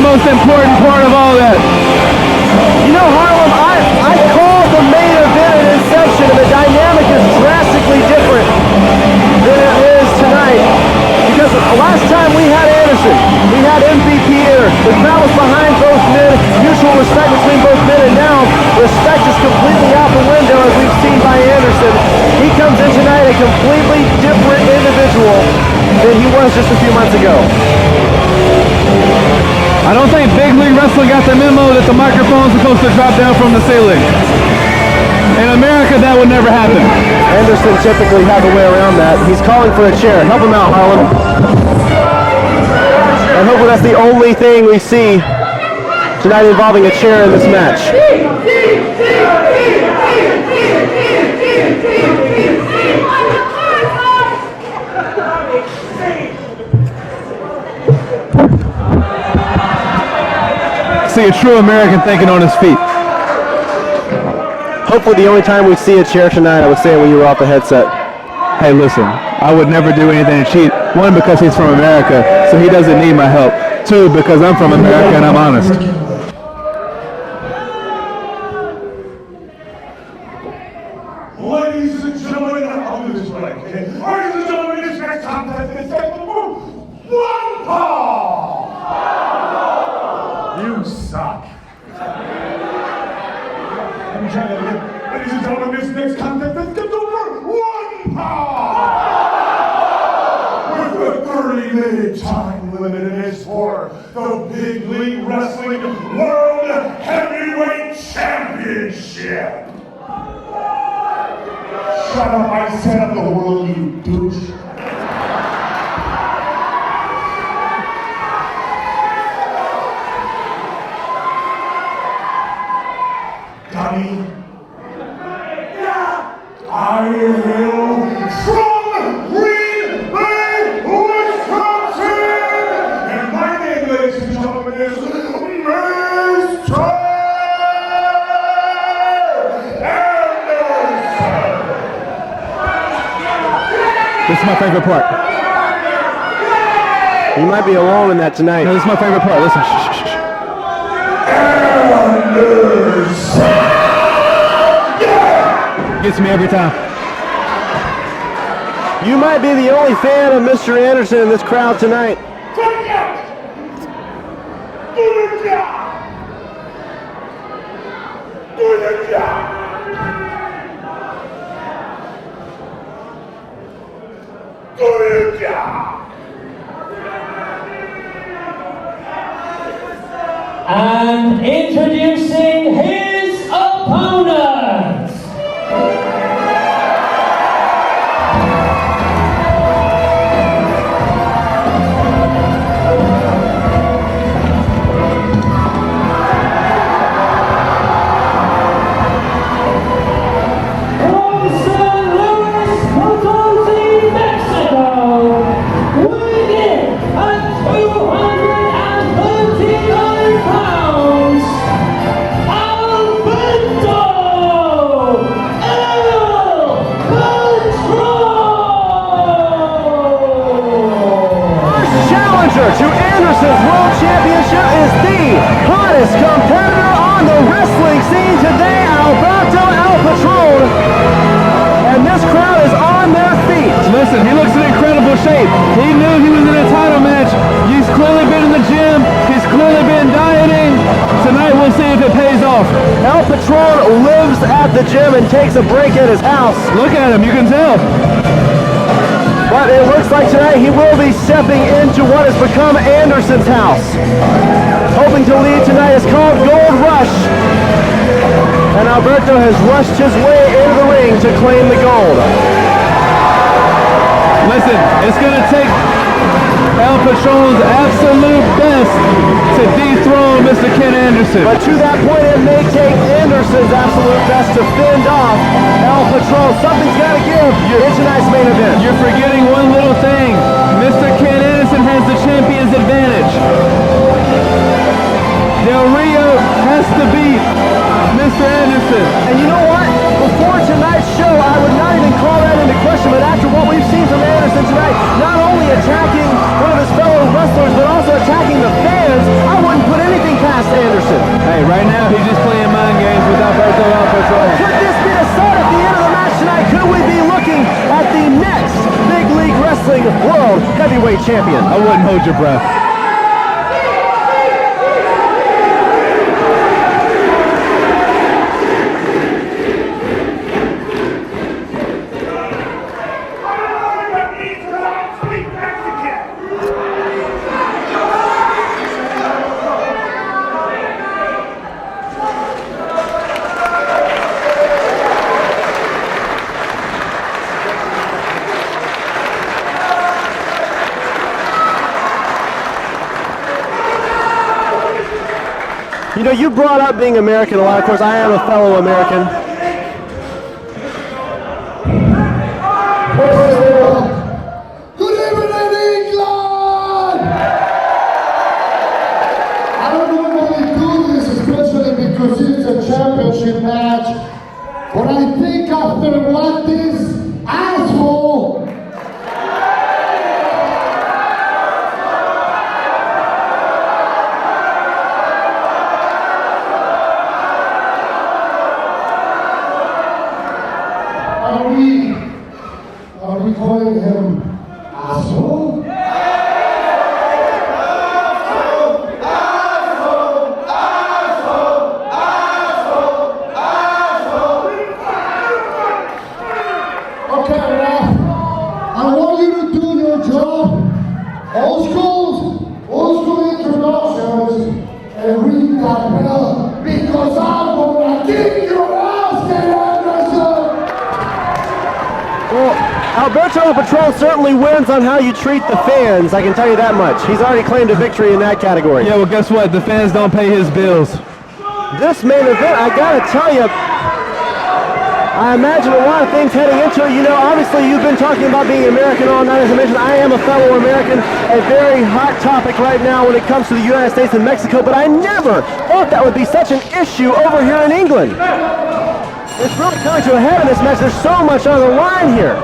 most important part of all that? You know, Harlem, I called the main event at inception, and the dynamic is drastically different than it is tonight. Because last time we had Anderson, we had MVP here. The crowd was behind both men, mutual respect between both men, and now respect is completely out the window as we've seen by Anderson. He comes in tonight a completely different individual than he was just a few months ago. I don't think Big League Wrestling got the memo that the microphone's supposed to drop down from the ceiling. In America, that would never happen. Anderson typically has a way around that. He's calling for a chair. Help him out, Harlem. And hopefully that's the only thing we see tonight involving a chair in this match. See a true American thinking on his feet. Hopefully the only time we see a chair tonight, I would say, when you were off the headset. Hey, listen, I would never do anything to cheat. One, because he's from America, so he doesn't need my help. Two, because I'm from America and I'm honest. Ladies and gentlemen, I'll do this way, okay? Ladies and gentlemen, this next contest is set to move one paw! You suck. Ladies and gentlemen, this next contest is set to move one paw! With a 30-minute time limit, it is for the Big League Wrestling World Heavyweight Championship. Shut up, I set up the world, you douche. Donnie, I hail from Green Bay, Wisconsin! And my name, ladies and gentlemen, is Mr. This is my favorite part. You might be alone in that tonight. No, this is my favorite part. Listen. Gets me every time. You might be the only fan of Mr. Anderson in this crowd tonight. And introducing his opponent. From San Luis Potosí, Mexico, weighing in at 239 pounds, Alberto El Patron! First challenger to Anderson's World Championship is the hottest competitor on the wrestling scene today, Alberto El Patron. And this crowd is on their feet. Listen, he looks in incredible shape. He knew he was in a title match. He's clearly been in the gym. He's clearly been dieting. Tonight we'll see if it pays off. El Patron lives at the gym and takes a break at his house. Look at him, you can tell. But it looks like tonight he will be stepping into what has become Anderson's house. Hoping to lead tonight is called Gold Rush. And Alberto has rushed his way into the ring to claim the gold. Listen, it's going to take El Patron's absolute best to dethrone Mr. Ken Anderson. But to that point, it may take Anderson's absolute best to fend off El Patron. Something's got to give in tonight's main event. You're forgetting one little thing. Mr. Ken Anderson has the champion's advantage. Del Rio has to beat Mr. Anderson. And you know what? Before tonight's show, I would not even call that into question, but after what we've seen from Anderson tonight, not only attacking one of his fellow wrestlers, but also attacking the fans, I wouldn't put hold your breath. You know, you brought up being American a lot. Of course, I am a fellow American. Good evening, England! I don't normally do this, especially because it's a championship match. But I think after what this asshole Are we calling him asshole? Okay, Ralph, I want you to do your job. Old school introductions, and ring that bell, because I'm gonna kick your ass, Anderson! Well, Alberto El Patron certainly wins on how you treat the fans, I can tell you that much. He's already claimed a victory in that category. Yeah, well, guess what? The fans don't pay his bills. This main event, I gotta tell you, I imagine a lot of things heading into it. You know, obviously you've been talking about being American all night. As I mentioned, I am a fellow American, a very hot topic right now when it comes to the United States and Mexico, but I never thought that would be such an issue over here in England. It's really coming to a head in this match. There's so much on the line here.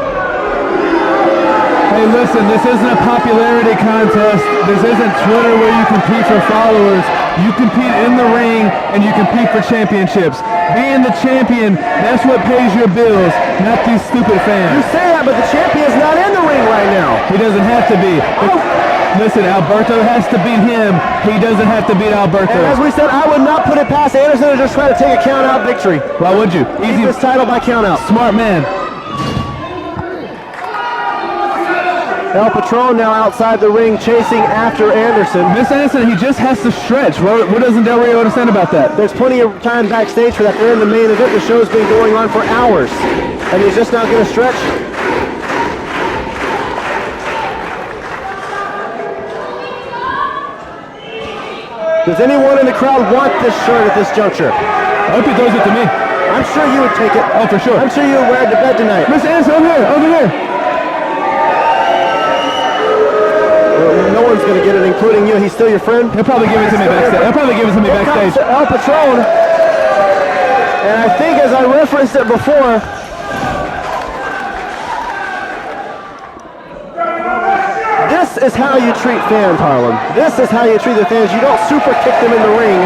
Hey, listen, this isn't a popularity contest. This isn't Twitter where you compete for followers. You compete in the ring and you compete for championships. Being the champion, that's what pays your bills, not these stupid You fans. say that, but the champion's not in the ring right now. He doesn't have to be. Listen, Alberto has to beat him. He doesn't have to beat Alberto. And as we said, I would not put it past Anderson to just try to take a count-out victory. Why would you? Easy this title by count-out. Smart man. El Patron now outside the ring chasing after Anderson. Mr. Anderson, he just has to stretch. What doesn't Del Rio understand about that? There's plenty of time backstage for that. They're in the main event. The show's been going on for hours. And he's just not going to stretch. Does anyone in the crowd want this shirt at this juncture? I hope he throws it to me. I'm sure you would take it. Oh, for sure. I'm sure you would wear it to bed tonight. Mr. Anderson, over here, over here. No one's going to get it, including you. He's still your friend? He'll probably give it to me backstage. He'll probably give it to me Here backstage. comes El Patron. And I think, as I referenced it before, this is how you treat fans, Harlem. This is how you treat the fans. You don't super kick them in the ring.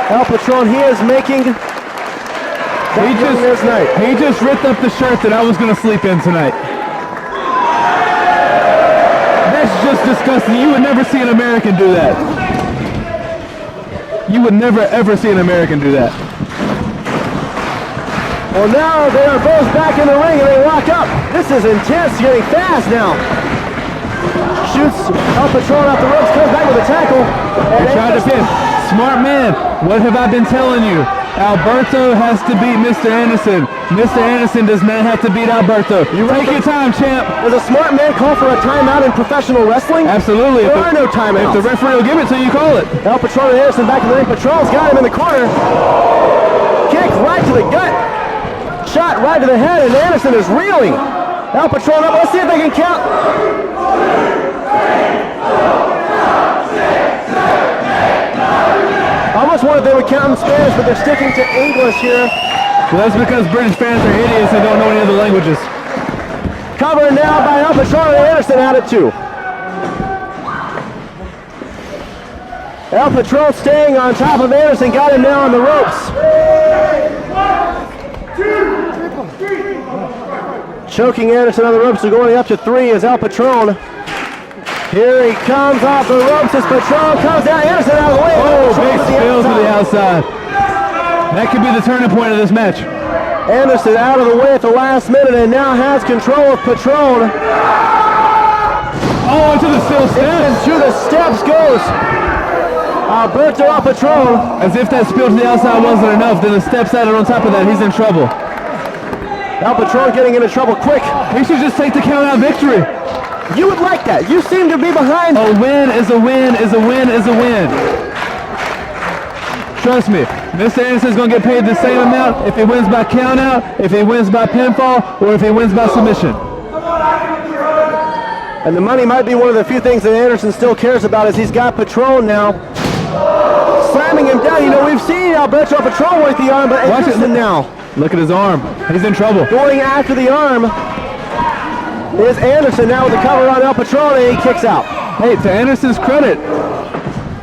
El Patron, he is making He just ripped up the shirt that I was going to sleep in tonight. That's just disgusting. You would never see an American do that. You would never, ever see an American do that. Well, now they are both back in the ring and they lock up. This is intense, getting fast now. Shoots El Patron off the ropes, comes back with a tackle. He tried to pin. Smart man. What have I been telling you? Alberto has to beat Mr. Anderson. Mr. Anderson does not have to beat Alberto. Take your time, champ. Does a smart man call for a timeout in professional wrestling? Absolutely. There are no timeouts. If the referee will give it to you, call it. El Patron and Anderson back in the ring. Patron's got him in the corner. Kick right to the gut. Shot right to the head, and Anderson is reeling. El Patron up. Let's see if they can count. I almost wanted they would count in Spanish, but they're sticking to English here. Well, that's because British fans are idiots and don't know any other languages. Covered now by El Patron and Anderson out at 2. El Patron staying on top of Anderson, got him now on the ropes. Choking Anderson on the ropes, so going up to 3 is El Patron. Here he comes off the ropes as Patron comes down. Anderson out of the way. Oh, big spill to the outside. That could be the turning point of this match. Anderson out of the way at the last minute and now has control of Patron. Oh, into the steel steps. Into the steps goes Alberto El Patron. As if that spill to the outside wasn't enough, then the steps added on top of that. He's in trouble. El Patron getting into trouble quick. He should just take the count out victory. You would like that. You seem to be behind. A win is a win is a win is a win. Trust me, Mr. Anderson's going to get paid the same amount if he wins by count out, if he wins by pinfall, or if he wins by submission. And the money might be one of the few things that Anderson still cares about as he's got Patron now. Slamming him down. You know, we've seen Alberto Patron work the arm, but Anderson now. Look at his arm. He's in trouble. Going after the arm is Anderson now with the cover on El Patron, and he kicks out. Hey, to Anderson's credit,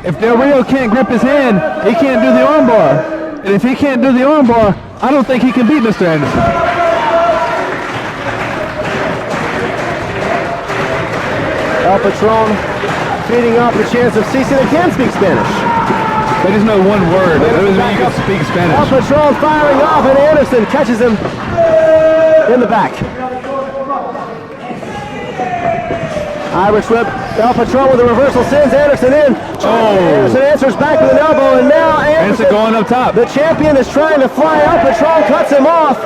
if Del Rio can't grip his hand, he can't do the arm bar. And if he can't do the arm bar, I don't think he can beat Mr. Anderson. El Patron feeding off the chance of CC that can speak Spanish. They just know one word. That doesn't mean you can speak Spanish. El Patron firing off, and Anderson catches him in the back. Irish whip. El Patron with a reversal sends Anderson in. Anderson answers back with an elbow, and now Anderson going up top. The champion is trying to fly. El Patron cuts him off.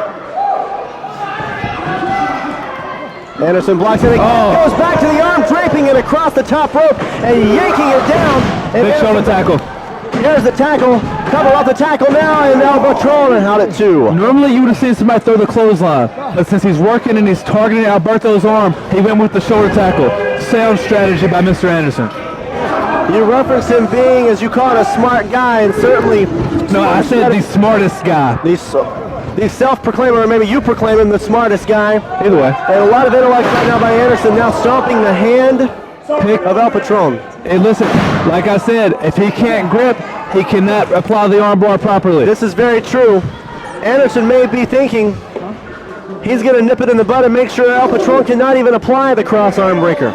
Anderson blocks it. Goes back to the arm, draping it across the top rope and yanking it down. And big shoulder tackle. Here's the tackle. Cover off the tackle now, and El Patron out at 2. Normally you would have seen somebody throw the clothesline, but since he's working and he's targeting Alberto's arm, he went with the shoulder tackle. Sound strategy by Mr. Anderson. You referenced him being, as you call it, a smart guy, and certainly... No, I said the smartest guy. The self-proclaimer, or maybe you proclaim him the smartest guy. Either way. And a lot of intellect right now by Anderson, now stomping the hand pick of El Patron. Hey, listen, like I said, if he can't grip, he cannot apply the arm bar properly. This is very true. Anderson may be thinking he's going to nip it in the bud and make sure El Patron cannot even apply the cross arm breaker.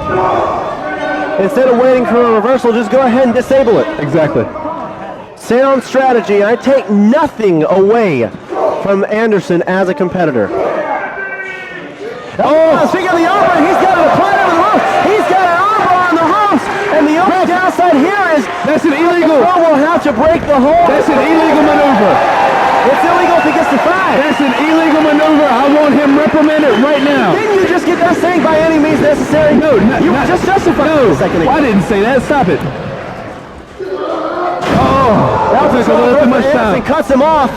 Instead of waiting for a reversal, just go ahead and disable it. Exactly. Sound strategy. I take nothing away from Anderson as a competitor. Oh, speaking of the arm bar, he's got it applied over the ropes. He's got an arm bar on the ropes, and the only downside here is that's an illegal. Will have to break the hold. That's an illegal maneuver. It's illegal if he gets to 5. That's an illegal maneuver. I want him reprimanded right now. Didn't you just get that saying by any means necessary? No, you were just justified a second ago. I didn't say that. Stop it. That took a little too much time. Anderson cuts him off.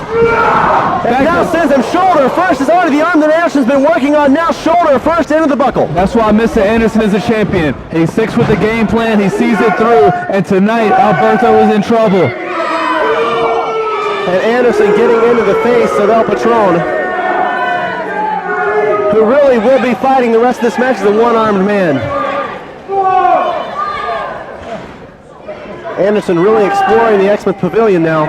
And now sends him shoulder first. Is already the arm that Anderson's been working on. Now shoulder first into the buckle. That's why Mr. Anderson is a champion. He sticks with the game plan. He sees it through. And tonight, Alberto is in trouble. And Anderson getting into the face of El Patron, who really will be fighting the rest of this match as a one-armed man. Anderson really exploring the Exmouth Pavilion now.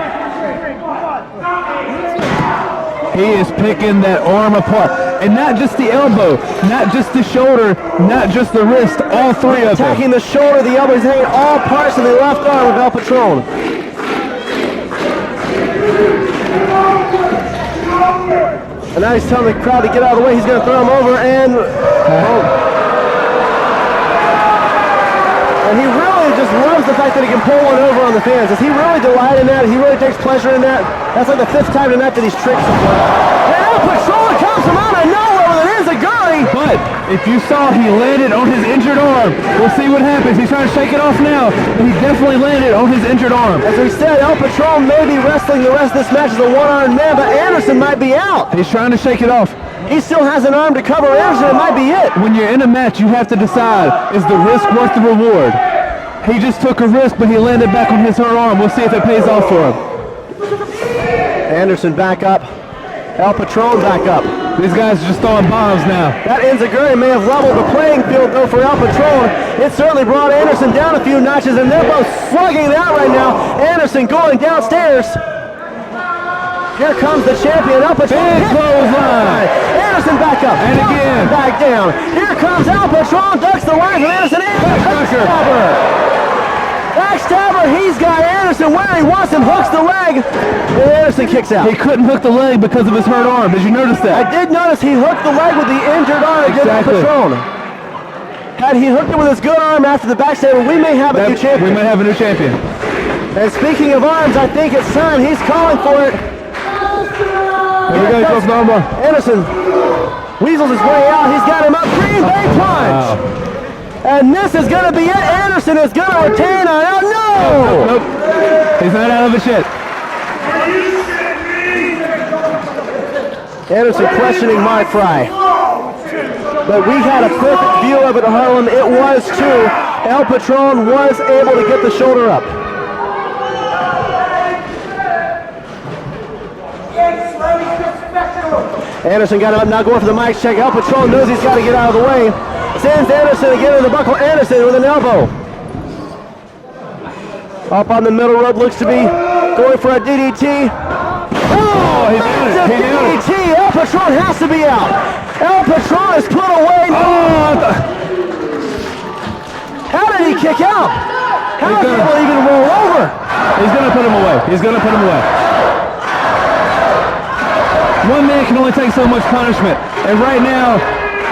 He is picking that arm apart. And not just the elbow, not just the shoulder, not just the wrist, all 3 of them. Attacking the shoulder, the elbow, he's hanging all parts of the left arm of El Patron. And now he's telling the crowd to get out of the way. He's going to throw him over, and he really just loves the fact that he can pull one over on the fans. Does he really delight in that? He really takes pleasure in that? That's like the 5th time tonight that he's tricked someone. And El Patron comes from out of nowhere with an enziguri. But if you saw, he landed on his injured arm. We'll see what happens. He's trying to shake it off now, but he definitely landed on his injured arm. As we said, El Patron may be wrestling the rest of this match as a one-armed man, but Anderson might be out. He's trying to shake it off. He still has an arm to cover Anderson. It might be it. When you're in a match, you have to decide, is the risk worth the reward? He just took a risk, but he landed back on his hurt arm. We'll see if it pays off for him. Anderson back up. El Patron back up. These guys are just throwing bombs now. That enziguri may have leveled the playing field, though, for El Patron. It certainly brought Anderson down a few notches, and they're both slugging it out right now. Anderson going downstairs. Here comes the champion. El Patron. Big clothesline. Anderson back up. And again. Back down. Here comes El Patron. Ducks the line of Anderson. Backstabber. Backstabber. He's got Anderson where he wants him. Hooks the leg. And Anderson kicks out. He couldn't hook the leg because of his hurt arm. Did you notice that? I did notice he hooked the leg with the injured arm against El Exactly. Patron. Had he hooked it with his good arm after the backstabber, we may have a new champion. We might have a new champion. And speaking of arms, I think it's time. He's calling for it. Here we go, he goes for the armbar. Anderson weasels his way out. He's got him up. Green Bay punch. And this is going to be it. Anderson is going to retain on out. No! Nope. He's not out of it yet. Anderson questioning my fry. But we had a perfect view of it, Harlem. It was too. El Patron was able to get the shoulder up. Anderson got up, now going for the mic check. El Patron knows he's got to get out of the way. Sends Anderson again to the buckle. Anderson with an elbow. Up on the middle rope, looks to be going for a DDT. Oh, he did it. He did it. DDT. El Patron has to be out. El Patron is put away. How did he kick out? How did he even roll over? He's going to put him away. He's going to put him away. One man can only take so much punishment. And right now,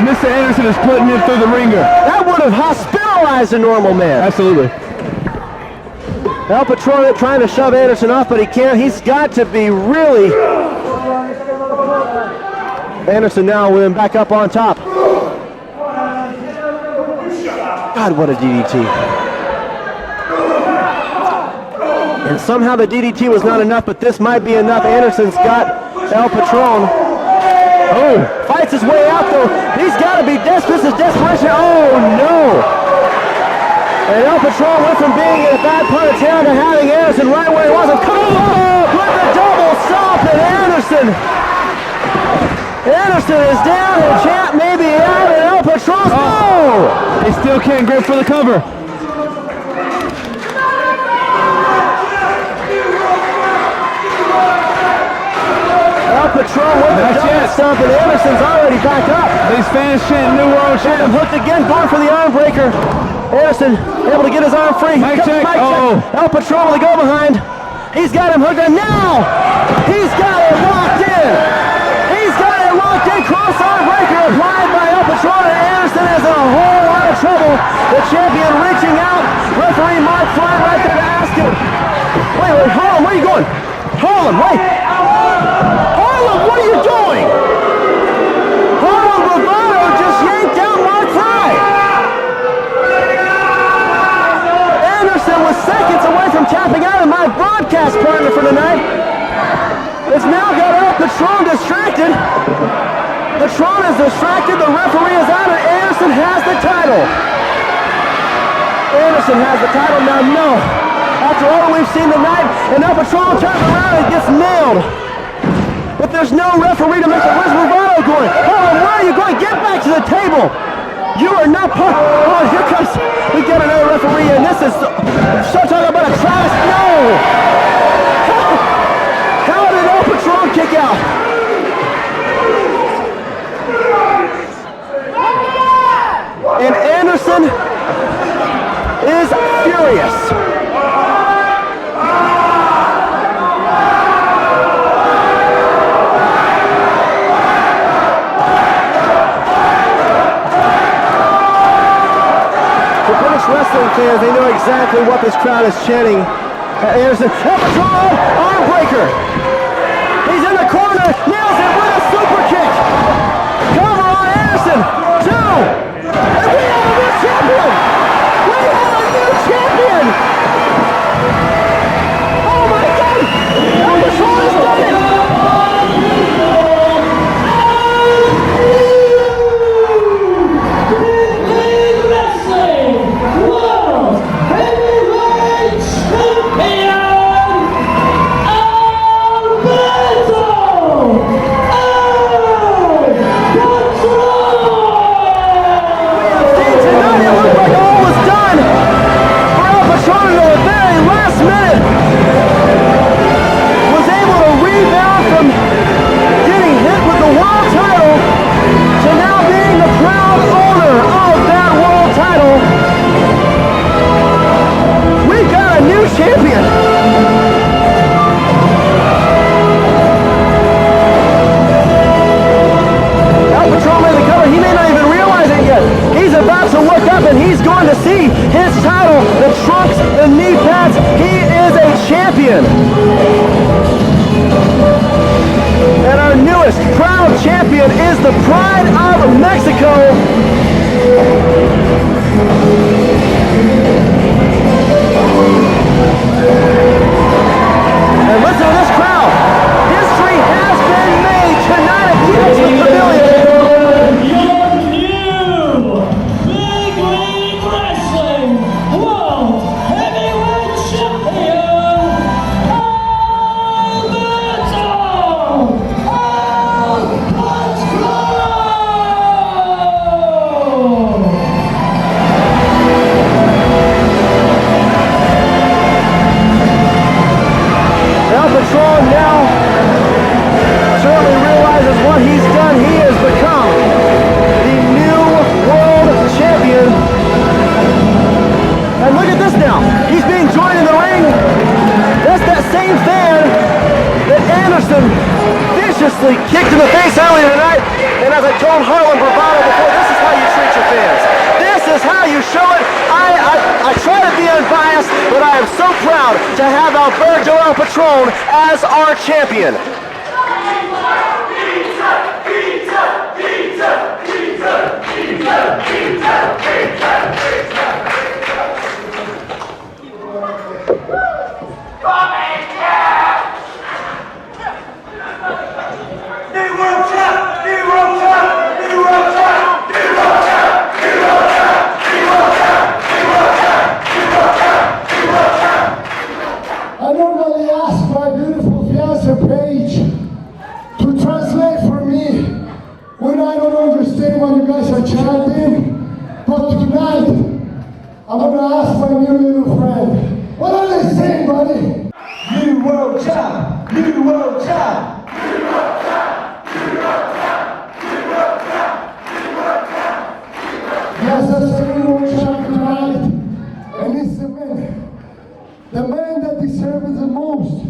Mr. Anderson is putting him through the ringer. That would have hospitalized a normal man. Absolutely. El Patron trying to shove Anderson off, but he can't. He's got to be really... Anderson now with him back up on top. God, what a DDT. And somehow the DDT was not enough, but this might be enough. Anderson's got El Patron. Oh, fights his way out though. He's got to be desperate. This is desperation. Oh no. And El Patron went from being in a bad part of town to having Anderson right where he was. And come up with a double stop, and Anderson is down, and champ may be out, and El Patron, no! He still can't grip for the cover. El Patron with the double stomp, and Anderson's already back up. These fans chanting New World Champ. Hooked again, going for the arm breaker. Anderson able to get his arm free. Mic check. El Patron with a go behind. He's got him hooked, and now he's got it locked in. He's got it locked in. Cross arm breaker applied by El Patron, and Anderson is in a whole lot of trouble. The champion reaching out. Referee Mark Fry right there to ask him. Wait, Harlem, where are you going? Harlem, wait. Harlem, what are you doing? Harlem Bravado just yanked out Mark Fry. Anderson was seconds away from tapping out, and my broadcast partner for tonight has now got El Patron distracted. Patron is distracted, the referee is out, and Anderson has the title. Anderson has the title now, no. After all we've seen tonight, and El Patron turns around and gets nailed. But there's no referee to make the where's Bravado going? Oh, where are you going? Get back to the table. You are not part. Oh, here comes. We got another referee, and this is so talking about a Travis. No. How did El Patron kick out? And Anderson is furious. Wrestling fans, they know exactly what this crowd is chanting. Anderson, El Patron, arm breaker. He's in the corner, nails it with a super kick. Cover on Anderson, 2. And we have a new champion. We have a new champion. Oh my God, El Patron has done it. World Heavyweight Champion, Alberto El Patron! champion. And our newest proud champion is the Pride of Mexico. And listen to this crowd. History has been made tonight at the Ultimate Pavilion. Your new Big League Wrestling World Heavyweight Champion, Alberto El Patron! El Patron now certainly realizes what he's done. He has become the new world champion. And look at this now. He's being joined in the ring. That's that same fan that Anderson viciously kicked in the face earlier tonight. And as I told Harlan Bravado before, this is how you treat your fans. This is how you show it. I try to be unbiased, but I am so proud to have Alberto El Patron as our champion. I normally ask my beautiful fiancé Paige to translate for me when I don't understand what you guys are chanting. But tonight, I'm gonna ask my new little friend, what are they saying, buddy? New world champ! New world champ! Yes, that's a new world champ tonight. And it's the man that deserves it the most.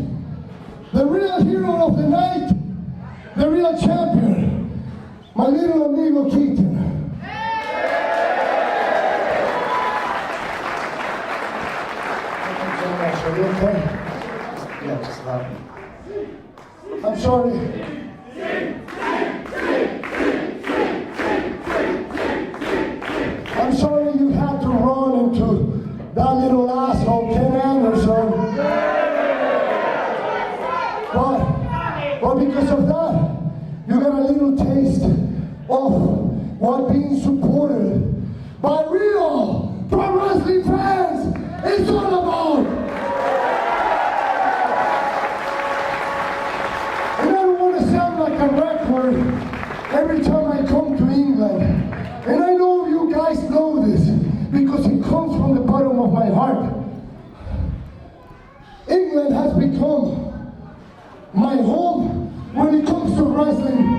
The real hero of the night, the real champion, my little amigo Keaton. Thank you so much. Are you okay? Yeah, just about. I'm sorry. I'm sorry you had to run into that little asshole, Ken Anderson. But because of that, you got a little taste of what being supported by real pro wrestling fans is all about. And I don't want to sound like a record every time I come to England. And I know you guys know this because it comes from the bottom of my heart. England has become my home when it comes to wrestling.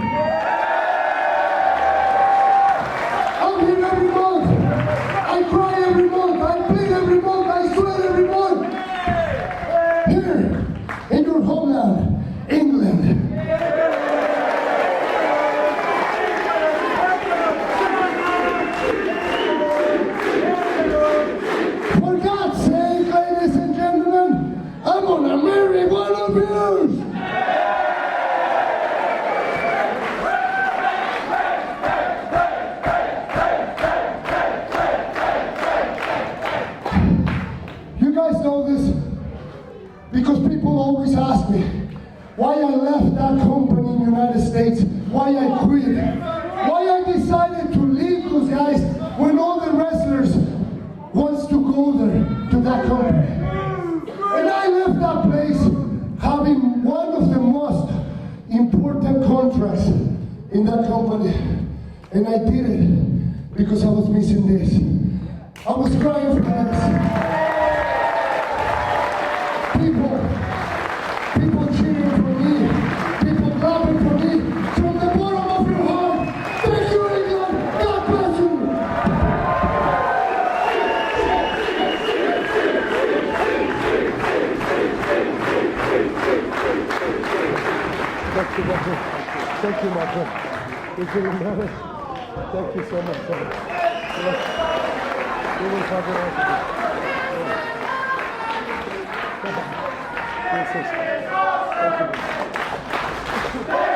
I'm here every month. I cry every month. I bleed every month. I sweat every month. Here, in your homeland, England. For God's sake, ladies and gentlemen, I'm gonna marry one of you. You guys know this because people always ask me why I left that company in the United States, why I quit, why I decided to leave those guys when all the wrestlers wants to go there to that company. And I left that place having one of the most important contracts in that company. And I did it because I was missing this. I was crying for this. People cheering for me, people clapping for me from the bottom of your heart. Thank you, England. God bless you. Thank you, my friend. Thank you, my friend. Thank you, my friend. Thank you so much, sir. We will talk about it. Thank you.